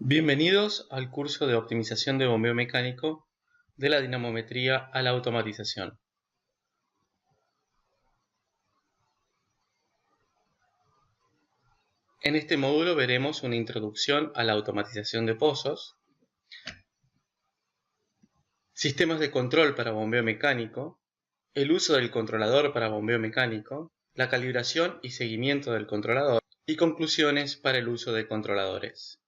Bienvenidos al curso de optimización de bombeo mecánico de la dinamometría a la automatización. En este módulo veremos una introducción a la automatización de pozos, sistemas de control para bombeo mecánico, el uso del controlador para bombeo mecánico, la calibración y seguimiento del controlador y conclusiones para el uso de controladores.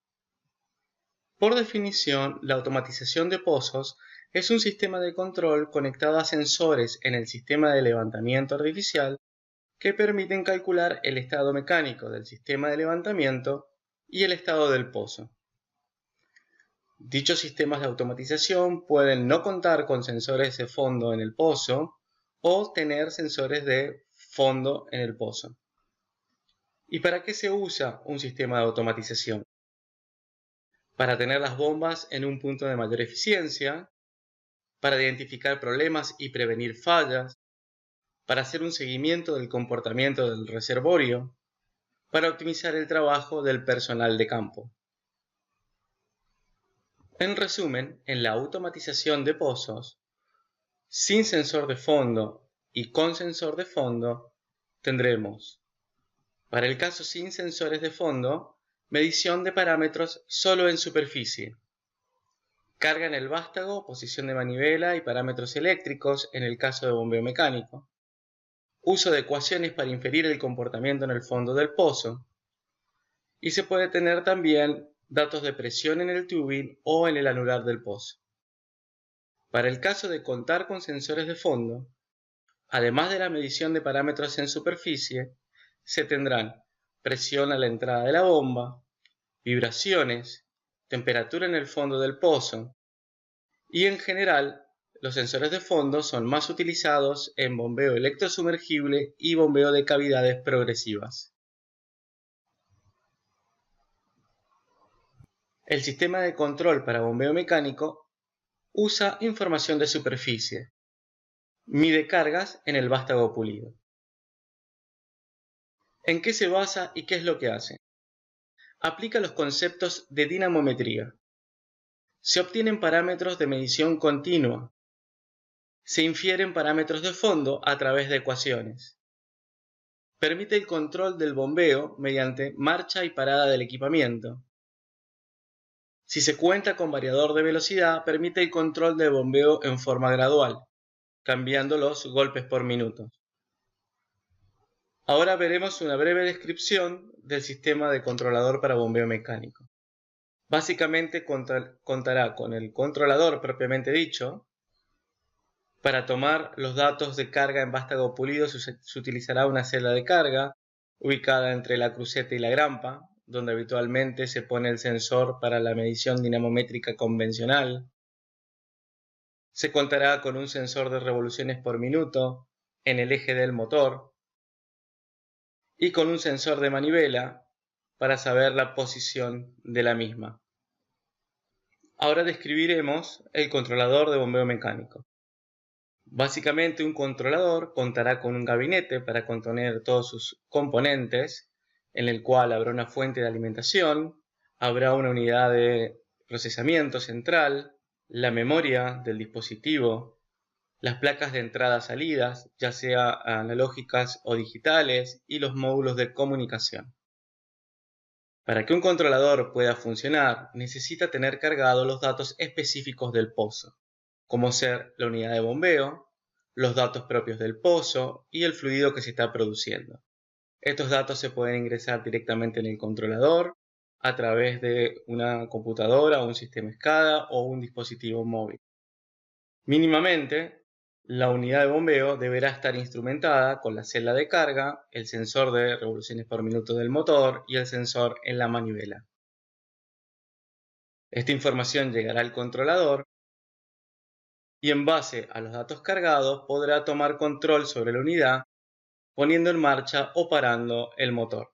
Por definición, la automatización de pozos es un sistema de control conectado a sensores en el sistema de levantamiento artificial que permiten calcular el estado mecánico del sistema de levantamiento y el estado del pozo. Dichos sistemas de automatización pueden no contar con sensores de fondo en el pozo o tener sensores de fondo en el pozo. ¿Y para qué se usa un sistema de automatización? Para tener las bombas en un punto de mayor eficiencia, para identificar problemas y prevenir fallas, para hacer un seguimiento del comportamiento del reservorio, para optimizar el trabajo del personal de campo. En resumen, en la automatización de pozos, sin sensor de fondo y con sensor de fondo, tendremos, para el caso sin sensores de fondo, medición de parámetros solo en superficie, carga en el vástago, posición de manivela y parámetros eléctricos en el caso de bombeo mecánico, uso de ecuaciones para inferir el comportamiento en el fondo del pozo, y se puede tener también datos de presión en el tubing o en el anular del pozo. Para el caso de contar con sensores de fondo, además de la medición de parámetros en superficie, se tendrán presión a la entrada de la bomba, vibraciones, temperatura en el fondo del pozo, y en general, los sensores de fondo son más utilizados en bombeo electrosumergible y bombeo de cavidades progresivas. El sistema de control para bombeo mecánico usa información de superficie. Mide cargas en el vástago pulido. ¿En qué se basa y qué es lo que hace? Aplica los conceptos de dinamometría. Se obtienen parámetros de medición continua. Se infieren parámetros de fondo a través de ecuaciones. Permite el control del bombeo mediante marcha y parada del equipamiento. Si se cuenta con variador de velocidad, permite el control del bombeo en forma gradual, cambiando los golpes por minuto. Ahora veremos una breve descripción del sistema de controlador para bombeo mecánico. Básicamente contará con el controlador propiamente dicho. Para tomar los datos de carga en vástago pulido se utilizará una celda de carga ubicada entre la cruceta y la grampa, donde habitualmente se pone el sensor para la medición dinamométrica convencional. Se contará con un sensor de revoluciones por minuto en el eje del motor y con un sensor de manivela para saber la posición de la misma. Ahora describiremos el controlador de bombeo mecánico. Básicamente un controlador contará con un gabinete para contener todos sus componentes, en el cual habrá una fuente de alimentación, habrá una unidad de procesamiento central, la memoria del dispositivo, las placas de entrada-salidas, ya sea analógicas o digitales, y los módulos de comunicación. Para que un controlador pueda funcionar, necesita tener cargados los datos específicos del pozo, como ser la unidad de bombeo, los datos propios del pozo y el fluido que se está produciendo. Estos datos se pueden ingresar directamente en el controlador a través de una computadora, un sistema SCADA o un dispositivo móvil. Mínimamente, la unidad de bombeo deberá estar instrumentada con la celda de carga, el sensor de revoluciones por minuto del motor y el sensor en la manivela. Esta información llegará al controlador y en base a los datos cargados podrá tomar control sobre la unidad poniendo en marcha o parando el motor.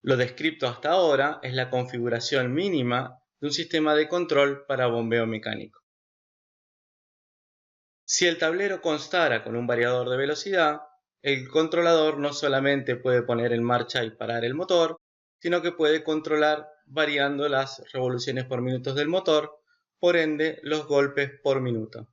Lo descrito hasta ahora es la configuración mínima de un sistema de control para bombeo mecánico. Si el tablero constara con un variador de velocidad, el controlador no solamente puede poner en marcha y parar el motor, sino que puede controlar variando las revoluciones por minutos del motor, por ende los golpes por minuto.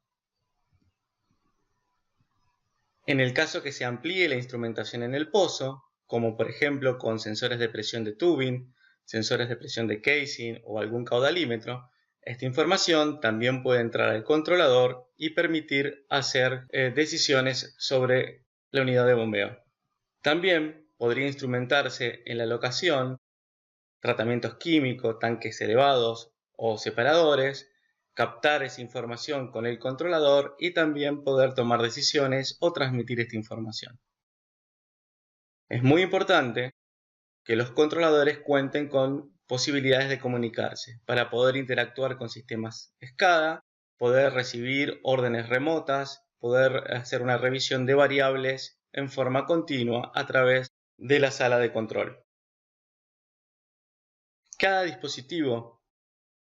En el caso que se amplíe la instrumentación en el pozo, como por ejemplo con sensores de presión de tubing, sensores de presión de casing o algún caudalímetro, esta información también puede entrar al controlador y permitir hacer decisiones sobre la unidad de bombeo. También podría instrumentarse en la locación, tratamientos químicos, tanques elevados o separadores, captar esa información con el controlador y también poder tomar decisiones o transmitir esta información. Es muy importante que los controladores cuenten con posibilidades de comunicarse para poder interactuar con sistemas SCADA, poder recibir órdenes remotas, poder hacer una revisión de variables en forma continua a través de la sala de control. Cada dispositivo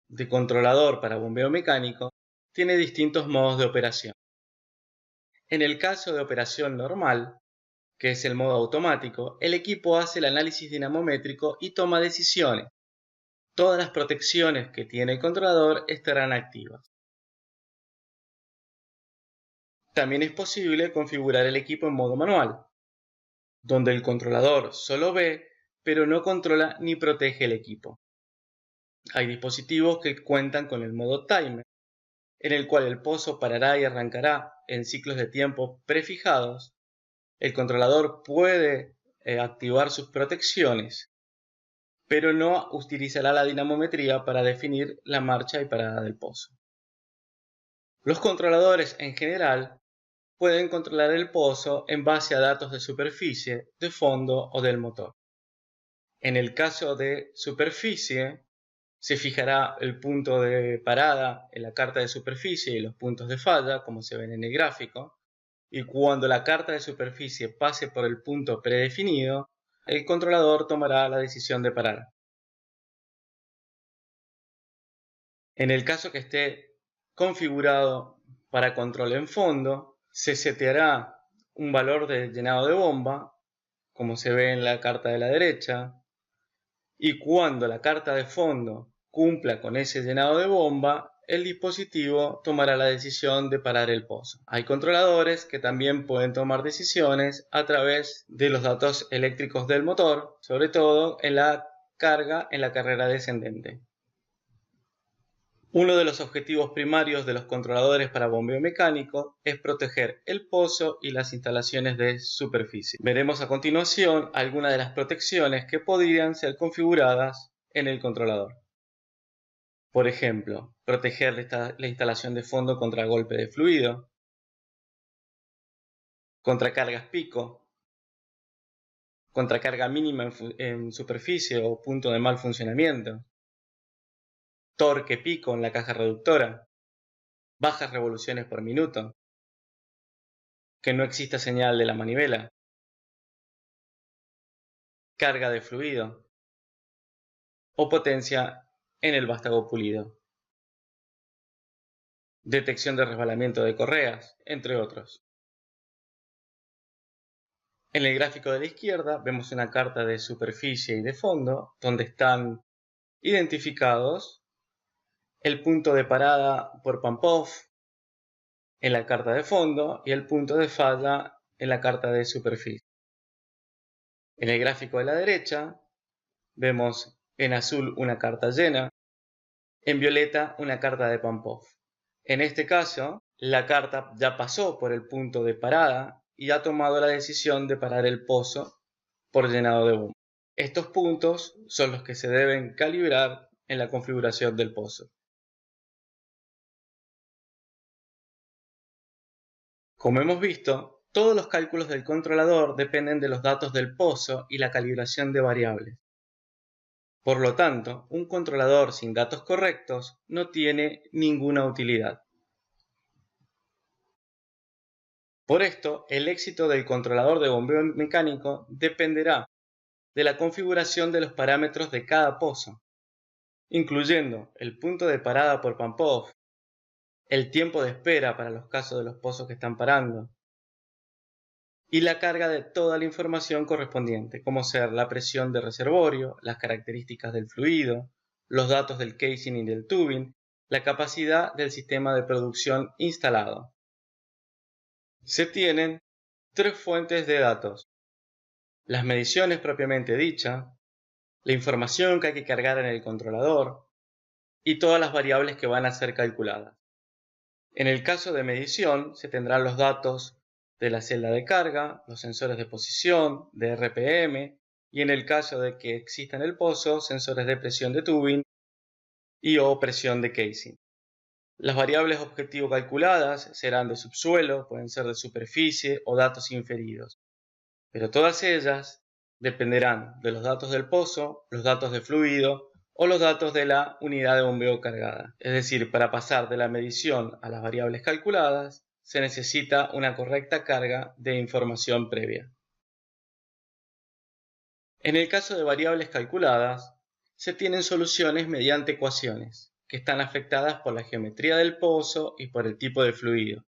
de controlador para bombeo mecánico tiene distintos modos de operación. En el caso de operación normal, que es el modo automático, el equipo hace el análisis dinamométrico y toma decisiones. Todas las protecciones que tiene el controlador estarán activas. También es posible configurar el equipo en modo manual, donde el controlador solo ve, pero no controla ni protege el equipo. Hay dispositivos que cuentan con el modo timer, en el cual el pozo parará y arrancará en ciclos de tiempo prefijados. El controlador puede activar sus protecciones, pero no utilizará la dinamometría para definir la marcha y parada del pozo. Los controladores en general pueden controlar el pozo en base a datos de superficie, de fondo o del motor. En el caso de superficie, se fijará el punto de parada en la carta de superficie y los puntos de falla, como se ven en el gráfico, y cuando la carta de superficie pase por el punto predefinido, el controlador tomará la decisión de parar. En el caso que esté configurado para control en fondo, se seteará un valor de llenado de bomba, como se ve en la carta de la derecha, y cuando la carta de fondo cumpla con ese llenado de bomba, el dispositivo tomará la decisión de parar el pozo. Hay controladores que también pueden tomar decisiones a través de los datos eléctricos del motor, sobre todo en la carga en la carrera descendente. Uno de los objetivos primarios de los controladores para bombeo mecánico es proteger el pozo y las instalaciones de superficie. Veremos a continuación algunas de las protecciones que podrían ser configuradas en el controlador. Por ejemplo, proteger la instalación de fondo contra golpe de fluido, contra cargas pico, contra carga mínima en superficie o punto de mal funcionamiento, torque pico en la caja reductora, bajas revoluciones por minuto, que no exista señal de la manivela, carga de fluido o potencia en el vástago pulido, detección de resbalamiento de correas, entre otros. En el gráfico de la izquierda vemos una carta de superficie y de fondo donde están identificados el punto de parada por pump-off en la carta de fondo y el punto de falla en la carta de superficie. En el gráfico de la derecha vemos en azul una carta llena, en violeta una carta de pump-off. En este caso, la carta ya pasó por el punto de parada y ha tomado la decisión de parar el pozo por llenado de bomba. Estos puntos son los que se deben calibrar en la configuración del pozo. Como hemos visto, todos los cálculos del controlador dependen de los datos del pozo y la calibración de variables. Por lo tanto, un controlador sin datos correctos no tiene ninguna utilidad. Por esto, el éxito del controlador de bombeo mecánico dependerá de la configuración de los parámetros de cada pozo, incluyendo el punto de parada por pump-off, el tiempo de espera para los casos de los pozos que están parando, y la carga de toda la información correspondiente, como ser la presión del reservorio, las características del fluido, los datos del casing y del tubing, la capacidad del sistema de producción instalado. Se tienen tres fuentes de datos: las mediciones propiamente dichas, la información que hay que cargar en el controlador y todas las variables que van a ser calculadas. En el caso de medición, se tendrán los datos de la celda de carga, los sensores de posición, de RPM, y en el caso de que exista en el pozo, sensores de presión de tubing y o presión de casing. Las variables objetivo calculadas serán de subsuelo, pueden ser de superficie o datos inferidos, pero todas ellas dependerán de los datos del pozo, los datos de fluido o los datos de la unidad de bombeo cargada. Es decir, para pasar de la medición a las variables calculadas, se necesita una correcta carga de información previa. En el caso de variables calculadas, se tienen soluciones mediante ecuaciones, que están afectadas por la geometría del pozo y por el tipo de fluido.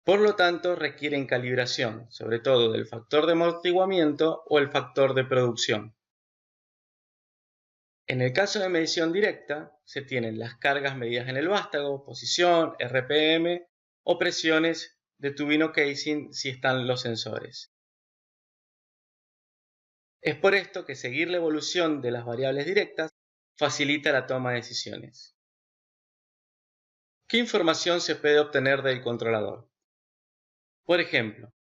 Por lo tanto, requieren calibración, sobre todo del factor de amortiguamiento o el factor de producción. En el caso de medición directa, se tienen las cargas medidas en el vástago, posición, RPM o presiones de tubino casing si están los sensores. Es por esto que seguir la evolución de las variables directas facilita la toma de decisiones. ¿Qué información se puede obtener del controlador? Por ejemplo,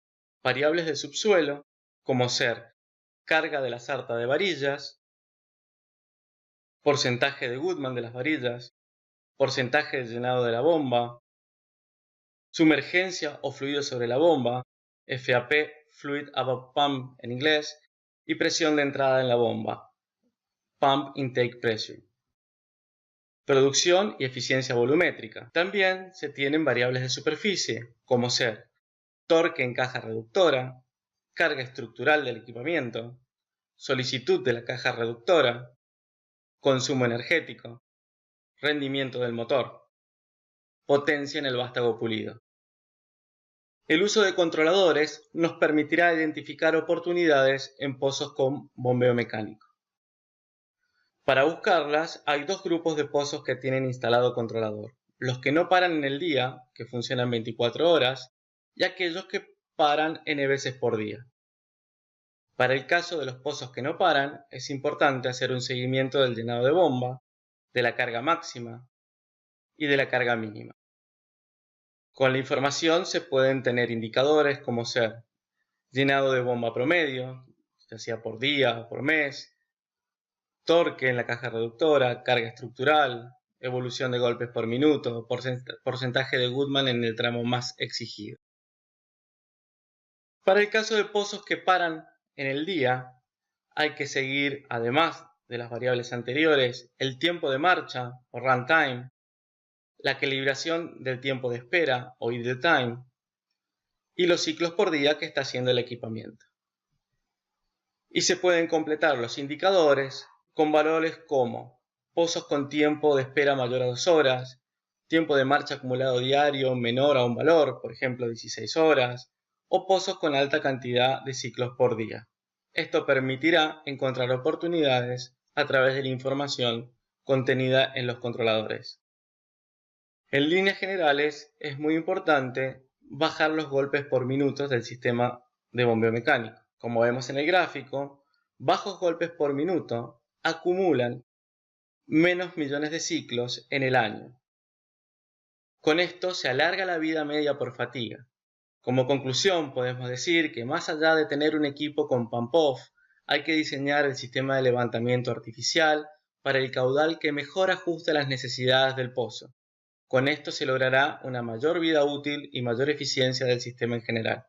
variables de subsuelo, como ser carga de la sarta de varillas, porcentaje de Goodman de las varillas, porcentaje de llenado de la bomba, sumergencia o fluido sobre la bomba, FAP, Fluid Above Pump en inglés, y presión de entrada en la bomba, Pump Intake Pressure. Producción y eficiencia volumétrica. También se tienen variables de superficie, como ser torque en caja reductora, carga estructural del equipamiento, solicitud de la caja reductora, consumo energético, rendimiento del motor, potencia en el vástago pulido. El uso de controladores nos permitirá identificar oportunidades en pozos con bombeo mecánico. Para buscarlas, hay dos grupos de pozos que tienen instalado controlador: los que no paran en el día, que funcionan 24 horas, y aquellos que paran n veces por día. Para el caso de los pozos que no paran, es importante hacer un seguimiento del llenado de bomba, de la carga máxima y de la carga mínima. Con la información se pueden tener indicadores como ser llenado de bomba promedio, ya sea por día o por mes, torque en la caja reductora, carga estructural, evolución de golpes por minuto, porcentaje de Goodman en el tramo más exigido. Para el caso de pozos que paran en el día, hay que seguir, además de las variables anteriores, el tiempo de marcha o runtime, la calibración del tiempo de espera o idle time y los ciclos por día que está haciendo el equipamiento. Y se pueden completar los indicadores con valores como pozos con tiempo de espera mayor a 2 horas, tiempo de marcha acumulado diario menor a un valor, por ejemplo 16 horas, o pozos con alta cantidad de ciclos por día. Esto permitirá encontrar oportunidades a través de la información contenida en los controladores. En líneas generales, es muy importante bajar los golpes por minutos del sistema de bombeo mecánico. Como vemos en el gráfico, bajos golpes por minuto acumulan menos millones de ciclos en el año. Con esto se alarga la vida media por fatiga. Como conclusión, podemos decir que más allá de tener un equipo con pump-off, hay que diseñar el sistema de levantamiento artificial para el caudal que mejor ajuste a las necesidades del pozo. Con esto se logrará una mayor vida útil y mayor eficiencia del sistema en general.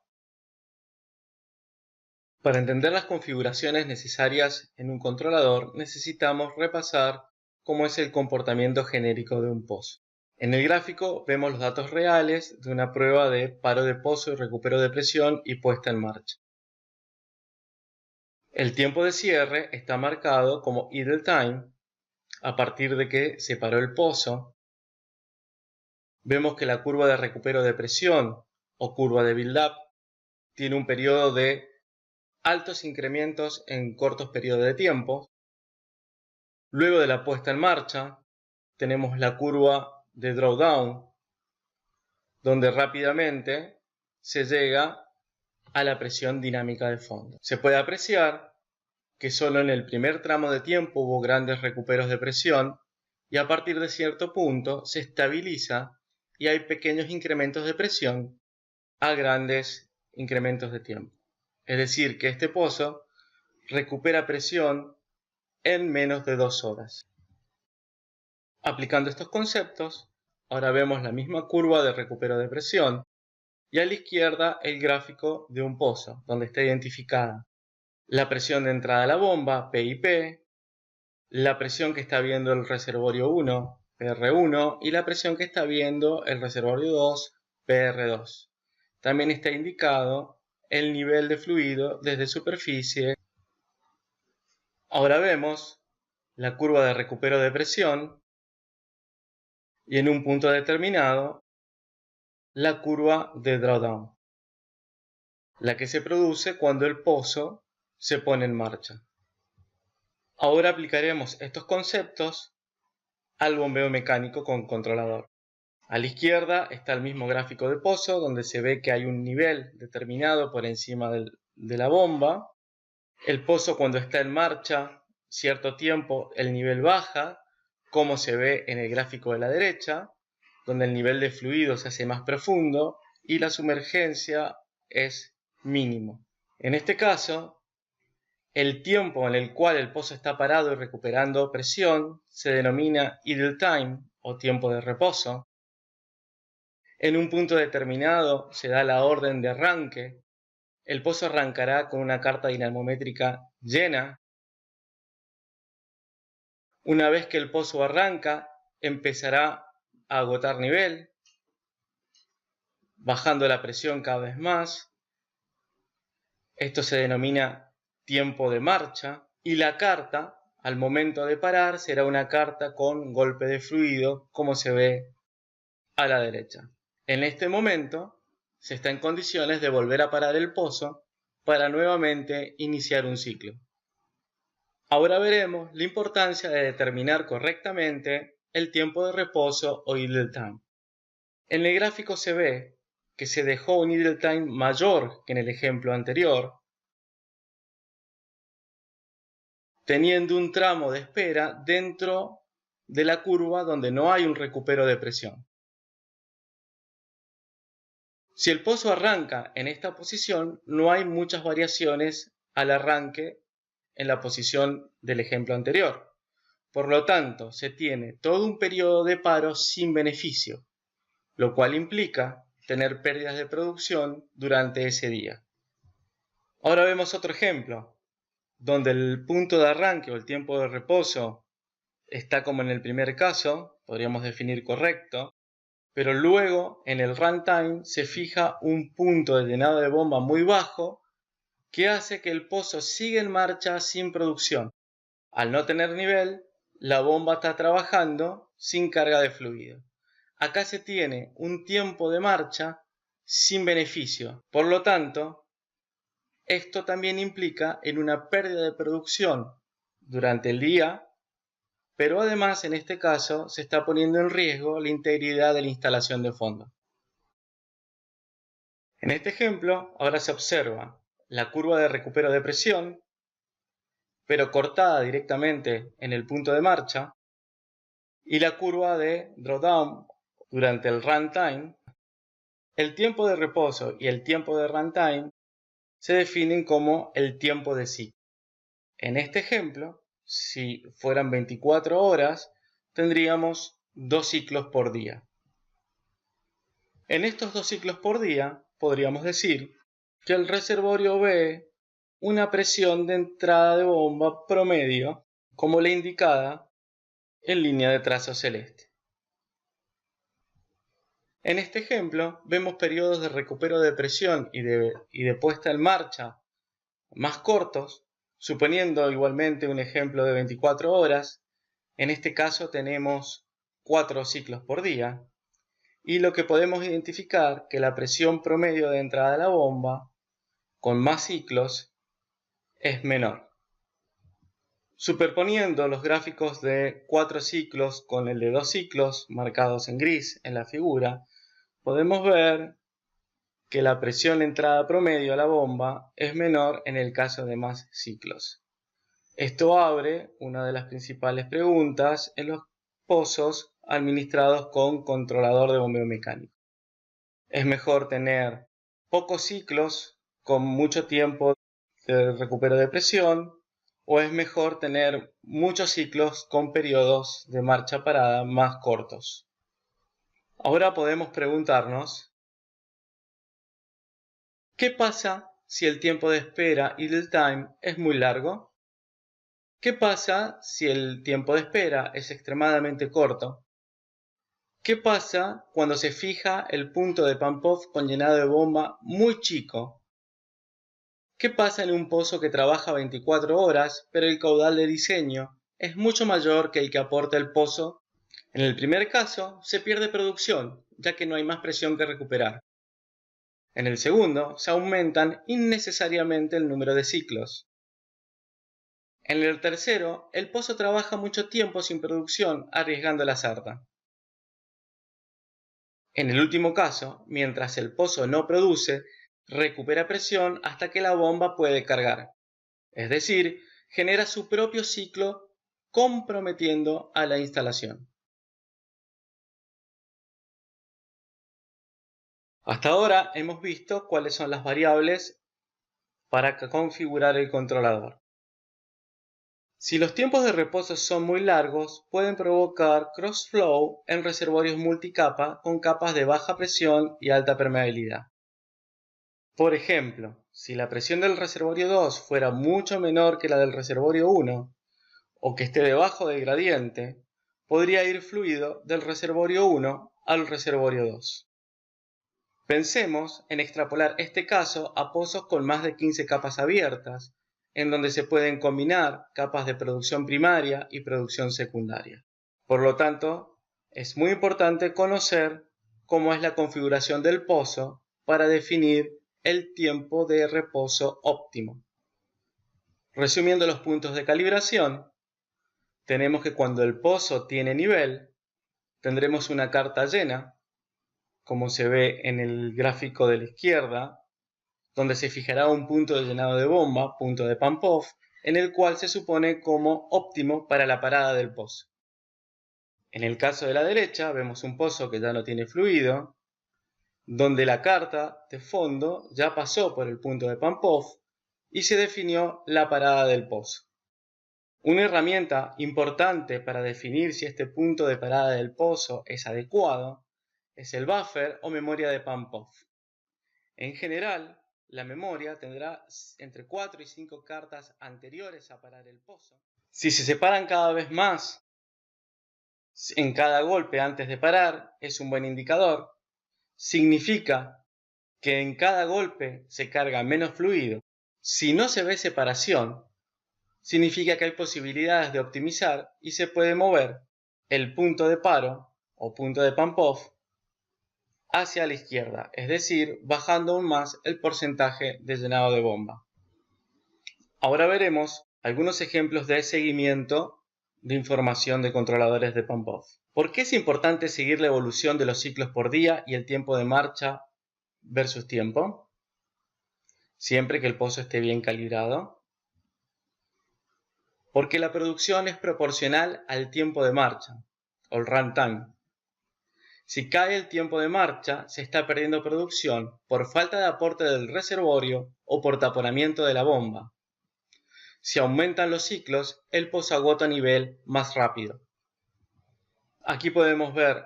Para entender las configuraciones necesarias en un controlador, necesitamos repasar cómo es el comportamiento genérico de un pozo. En el gráfico vemos los datos reales de una prueba de paro de pozo y recupero de presión y puesta en marcha. El tiempo de cierre está marcado como idle time a partir de que se paró el pozo. Vemos que la curva de recupero de presión o curva de build-up tiene un periodo de altos incrementos en cortos periodos de tiempo. Luego de la puesta en marcha, tenemos la curva de drawdown, donde rápidamente se llega a la presión dinámica de fondo. Se puede apreciar que solo en el primer tramo de tiempo hubo grandes recuperos de presión y a partir de cierto punto se estabiliza y hay pequeños incrementos de presión a grandes incrementos de tiempo. Es decir, que este pozo recupera presión en menos de 2 horas. Aplicando estos conceptos, ahora vemos la misma curva de recupero de presión y a la izquierda el gráfico de un pozo, donde está identificada la presión de entrada a la bomba, P y P, la presión que está viendo el reservorio 1, PR1, y la presión que está viendo el reservorio 2, PR2. También está indicado el nivel de fluido desde superficie. Ahora vemos la curva de recupero de presión y en un punto determinado la curva de drawdown, la que se produce cuando el pozo se pone en marcha. Ahora aplicaremos estos conceptos al bombeo mecánico con controlador. A la izquierda está el mismo gráfico de pozo, donde se ve que hay un nivel determinado por encima de la bomba. El pozo, cuando está en marcha cierto tiempo, el nivel baja, como se ve en el gráfico de la derecha, donde el nivel de fluido se hace más profundo y la sumergencia es mínimo. En este caso, el tiempo en el cual el pozo está parado y recuperando presión se denomina idle time o tiempo de reposo. En un punto determinado se da la orden de arranque. El pozo arrancará con una carta dinamométrica llena. Una vez que el pozo arranca, empezará a agotar nivel, bajando la presión cada vez más. Esto se denomina tiempo de marcha. Y la carta, al momento de parar, será una carta con golpe de fluido, como se ve a la derecha. En este momento, se está en condiciones de volver a parar el pozo para nuevamente iniciar un ciclo. Ahora veremos la importancia de determinar correctamente el tiempo de reposo o idle time. En el gráfico se ve que se dejó un idle time mayor que en el ejemplo anterior, teniendo un tramo de espera dentro de la curva donde no hay un recupero de presión. Si el pozo arranca en esta posición, no hay muchas variaciones al arranque en la posición del ejemplo anterior. Por lo tanto, se tiene todo un periodo de paro sin beneficio, lo cual implica tener pérdidas de producción durante ese día. Ahora vemos otro ejemplo, donde el punto de arranque o el tiempo de reposo está como en el primer caso, podríamos definir correcto, pero luego en el runtime se fija un punto de llenado de bomba muy bajo que hace que el pozo siga en marcha sin producción. Al no tener nivel, la bomba está trabajando sin carga de fluido. Acá se tiene un tiempo de marcha sin beneficio. Por lo tanto, esto también implica en una pérdida de producción durante el día, pero además en este caso se está poniendo en riesgo la integridad de la instalación de fondo. En este ejemplo, ahora se observa la curva de recupero de presión, pero cortada directamente en el punto de marcha, y la curva de drawdown durante el runtime. El tiempo de reposo y el tiempo de runtime se definen como el tiempo de ciclo. En este ejemplo, si fueran 24 horas, tendríamos 2 ciclos por día. En estos 2 ciclos por día, podríamos decir que el reservorio ve una presión de entrada de bomba promedio, como la indicada en línea de trazo celeste. En este ejemplo, vemos periodos de recupero de presión y de puesta en marcha más cortos, suponiendo igualmente un ejemplo de 24 horas. En este caso tenemos 4 ciclos por día. y lo que podemos identificar que la presión promedio de entrada de la bomba con más ciclos es menor. Superponiendo los gráficos de 4 ciclos con el de 2 ciclos marcados en gris en la figura, podemos ver que la presión de entrada promedio a la bomba es menor en el caso de más ciclos. Esto abre una de las principales preguntas en los pozos administrados con controlador de bombeo mecánico. ¿Es mejor tener pocos ciclos con mucho tiempo de recupero de presión o es mejor tener muchos ciclos con periodos de marcha parada más cortos? Ahora podemos preguntarnos, ¿qué pasa si el tiempo de espera idle time es muy largo? ¿Qué pasa si el tiempo de espera es extremadamente corto? ¿Qué pasa cuando se fija el punto de pump-off con llenado de bomba muy chico? ¿Qué pasa en un pozo que trabaja 24 horas, pero el caudal de diseño es mucho mayor que el que aporta el pozo? En el primer caso, se pierde producción, ya que no hay más presión que recuperar. En el segundo, se aumentan innecesariamente el número de ciclos. En el tercero, el pozo trabaja mucho tiempo sin producción, arriesgando la sarta. En el último caso, mientras el pozo no produce, recupera presión hasta que la bomba puede cargar. Es decir, genera su propio ciclo comprometiendo a la instalación. Hasta ahora hemos visto cuáles son las variables para configurar el controlador. Si los tiempos de reposo son muy largos, pueden provocar crossflow en reservorios multicapa con capas de baja presión y alta permeabilidad. Por ejemplo, si la presión del reservorio 2 fuera mucho menor que la del reservorio 1, o que esté debajo del gradiente, podría ir fluido del reservorio 1 al reservorio 2. Pensemos en extrapolar este caso a pozos con más de 15 capas abiertas, en donde se pueden combinar capas de producción primaria y producción secundaria. Por lo tanto, es muy importante conocer cómo es la configuración del pozo para definir el tiempo de reposo óptimo. Resumiendo los puntos de calibración, tenemos que cuando el pozo tiene nivel, tendremos una carta llena, como se ve en el gráfico de la izquierda, donde se fijará un punto de llenado de bomba, punto de pump-off, en el cual se supone como óptimo para la parada del pozo. En el caso de la derecha vemos un pozo que ya no tiene fluido, donde la carta de fondo ya pasó por el punto de pump-off y se definió la parada del pozo. Una herramienta importante para definir si este punto de parada del pozo es adecuado es el buffer o memoria de pump-off. En general, la memoria tendrá entre 4 y 5 cartas anteriores a parar el pozo. Si se separan cada vez más en cada golpe antes de parar, es un buen indicador. Significa que en cada golpe se carga menos fluido. Si no se ve separación, significa que hay posibilidades de optimizar y se puede mover el punto de paro o punto de pump-off hacia la izquierda, es decir, bajando aún más el porcentaje de llenado de bomba. Ahora veremos algunos ejemplos de seguimiento de información de controladores de pump-off. ¿Por qué es importante seguir la evolución de los ciclos por día y el tiempo de marcha versus tiempo? Siempre que el pozo esté bien calibrado. Porque la producción es proporcional al tiempo de marcha, o el runtime. Si cae el tiempo de marcha, se está perdiendo producción por falta de aporte del reservorio o por taponamiento de la bomba. Si aumentan los ciclos, el pozo agota a nivel más rápido. Aquí podemos ver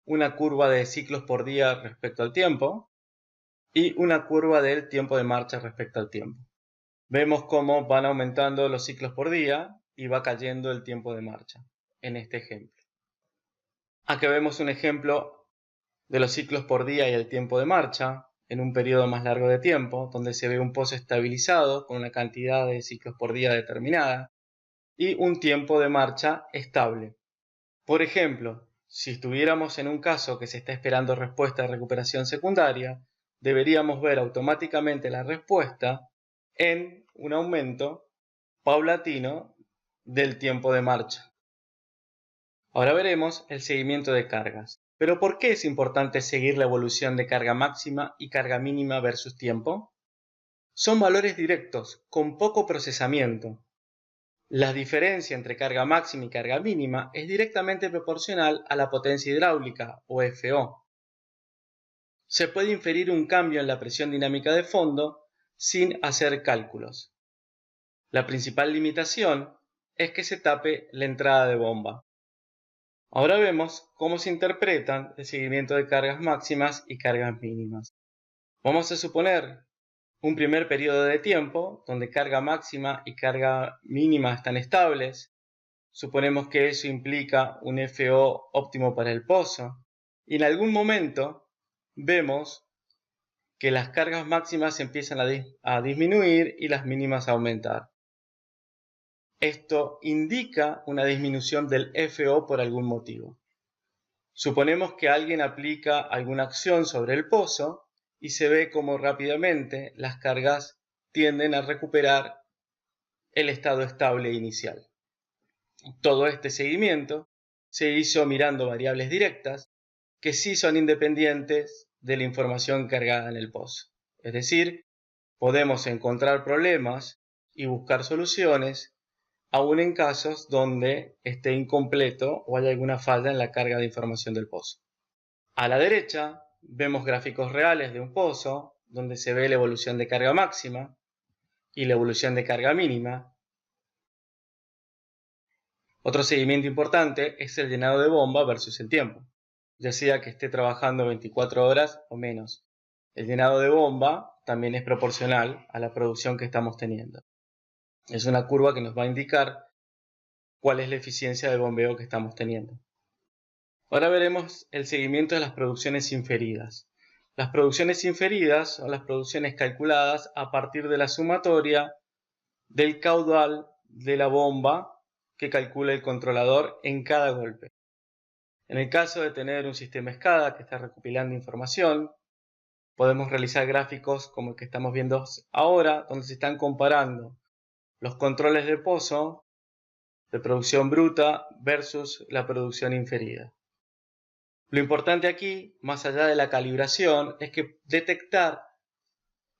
una curva de ciclos por día respecto al tiempo y una curva del tiempo de marcha respecto al tiempo. Vemos cómo van aumentando los ciclos por día y va cayendo el tiempo de marcha en este ejemplo. Aquí vemos un ejemplo de los ciclos por día y el tiempo de marcha en un periodo más largo de tiempo, donde se ve un pozo estabilizado con una cantidad de ciclos por día determinada y un tiempo de marcha estable. Por ejemplo, si estuviéramos en un caso que se está esperando respuesta de recuperación secundaria, deberíamos ver automáticamente la respuesta en un aumento paulatino del tiempo de marcha. Ahora veremos el seguimiento de cargas. ¿Pero por qué es importante seguir la evolución de carga máxima y carga mínima versus tiempo? Son valores directos, con poco procesamiento. La diferencia entre carga máxima y carga mínima es directamente proporcional a la potencia hidráulica, o FO. Se puede inferir un cambio en la presión dinámica de fondo sin hacer cálculos. La principal limitación es que se tape la entrada de bomba. Ahora vemos cómo se interpretan el seguimiento de cargas máximas y cargas mínimas. Vamos a suponer un primer periodo de tiempo donde carga máxima y carga mínima están estables. Suponemos que eso implica un FO óptimo para el pozo. Y en algún momento vemos que las cargas máximas empiezan a disminuir y las mínimas a aumentar. Esto indica una disminución del FO por algún motivo. Suponemos que alguien aplica alguna acción sobre el pozo y se ve cómo rápidamente las cargas tienden a recuperar el estado estable inicial. Todo este seguimiento se hizo mirando variables directas que sí son independientes de la información cargada en el pozo. Es decir, podemos encontrar problemas y buscar soluciones aún en casos donde esté incompleto o haya alguna falla en la carga de información del pozo. A la derecha vemos gráficos reales de un pozo donde se ve la evolución de carga máxima y la evolución de carga mínima. Otro seguimiento importante es el llenado de bomba versus el tiempo, ya sea que esté trabajando 24 horas o menos. El llenado de bomba también es proporcional a la producción que estamos teniendo. Es una curva que nos va a indicar cuál es la eficiencia de bombeo que estamos teniendo. Ahora veremos el seguimiento de las producciones inferidas. Las producciones inferidas son las producciones calculadas a partir de la sumatoria del caudal de la bomba que calcula el controlador en cada golpe. En el caso de tener un sistema SCADA que está recopilando información, podemos realizar gráficos como el que estamos viendo ahora, donde se están comparando los controles de pozo de producción bruta versus la producción inferida. Lo importante aquí, más allá de la calibración, es que detectar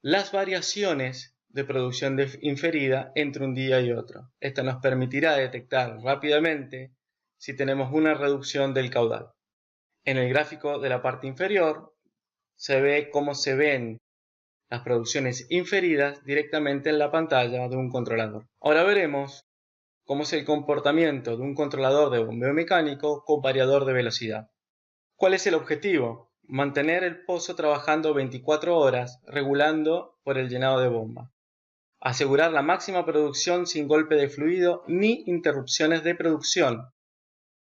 las variaciones de producción inferida entre un día y otro. Esto nos permitirá detectar rápidamente si tenemos una reducción del caudal. En el gráfico de la parte inferior se ve cómo se ven las producciones inferidas directamente en la pantalla de un controlador. Ahora veremos cómo es el comportamiento de un controlador de bombeo mecánico con variador de velocidad. ¿Cuál es el objetivo? Mantener el pozo trabajando 24 horas, regulando por el llenado de bomba. Asegurar la máxima producción sin golpe de fluido ni interrupciones de producción.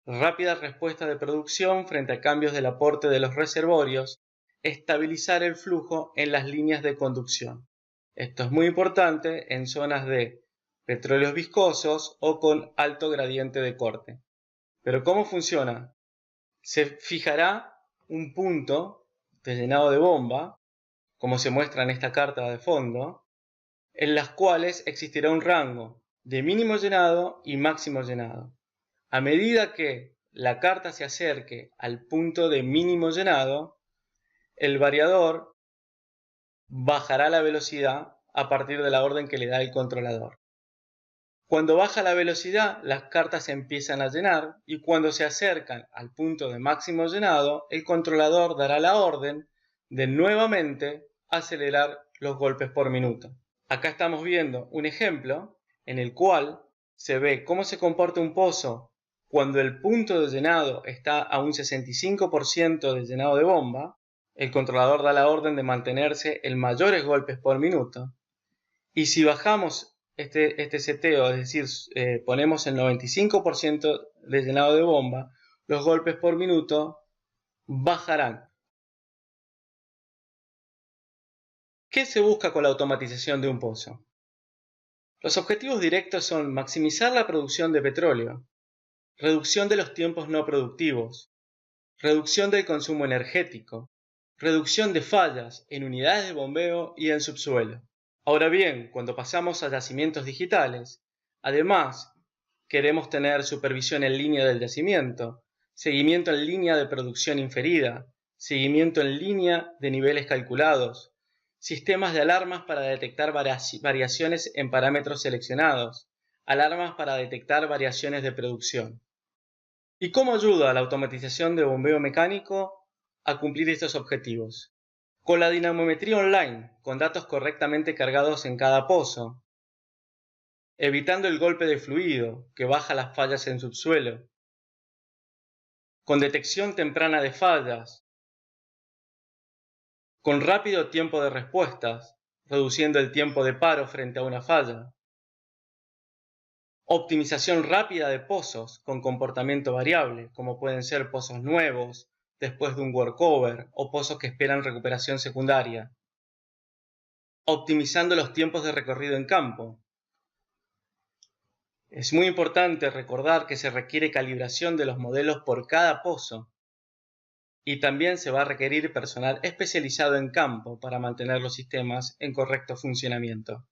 Rápida respuesta de producción frente a cambios del aporte de los reservorios. Estabilizar el flujo en las líneas de conducción. Esto es muy importante en zonas de petróleos viscosos o con alto gradiente de corte. ¿Pero cómo funciona? Se fijará un punto de llenado de bomba, como se muestra en esta carta de fondo, en las cuales existirá un rango de mínimo llenado y máximo llenado. A medida que la carta se acerque al punto de mínimo llenado, el variador bajará la velocidad a partir de la orden que le da el controlador. Cuando baja la velocidad, las cartas se empiezan a llenar y cuando se acercan al punto de máximo llenado, el controlador dará la orden de nuevamente acelerar los golpes por minuto. Acá estamos viendo un ejemplo en el cual se ve cómo se comporta un pozo cuando el punto de llenado está a un 65% de llenado de bomba. El controlador da la orden de mantenerse en mayores golpes por minuto. Y si bajamos este seteo, es decir, ponemos el 95% de llenado de bomba, los golpes por minuto bajarán. ¿Qué se busca con la automatización de un pozo? Los objetivos directos son maximizar la producción de petróleo, reducción de los tiempos no productivos, reducción del consumo energético, reducción de fallas en unidades de bombeo y en subsuelo. Ahora bien, cuando pasamos a yacimientos digitales, además, queremos tener supervisión en línea del yacimiento, seguimiento en línea de producción inferida, seguimiento en línea de niveles calculados, sistemas de alarmas para detectar variaciones en parámetros seleccionados, alarmas para detectar variaciones de producción. ¿Y cómo ayuda la automatización de bombeo mecánico a cumplir estos objetivos? Con la dinamometría online, con datos correctamente cargados en cada pozo, evitando el golpe de fluido, que baja las fallas en subsuelo, con detección temprana de fallas, con rápido tiempo de respuestas, reduciendo el tiempo de paro frente a una falla, optimización rápida de pozos con comportamiento variable, como pueden ser pozos nuevos, después de un workover, o pozos que esperan recuperación secundaria, optimizando los tiempos de recorrido en campo. Es muy importante recordar que se requiere calibración de los modelos por cada pozo y también se va a requerir personal especializado en campo para mantener los sistemas en correcto funcionamiento.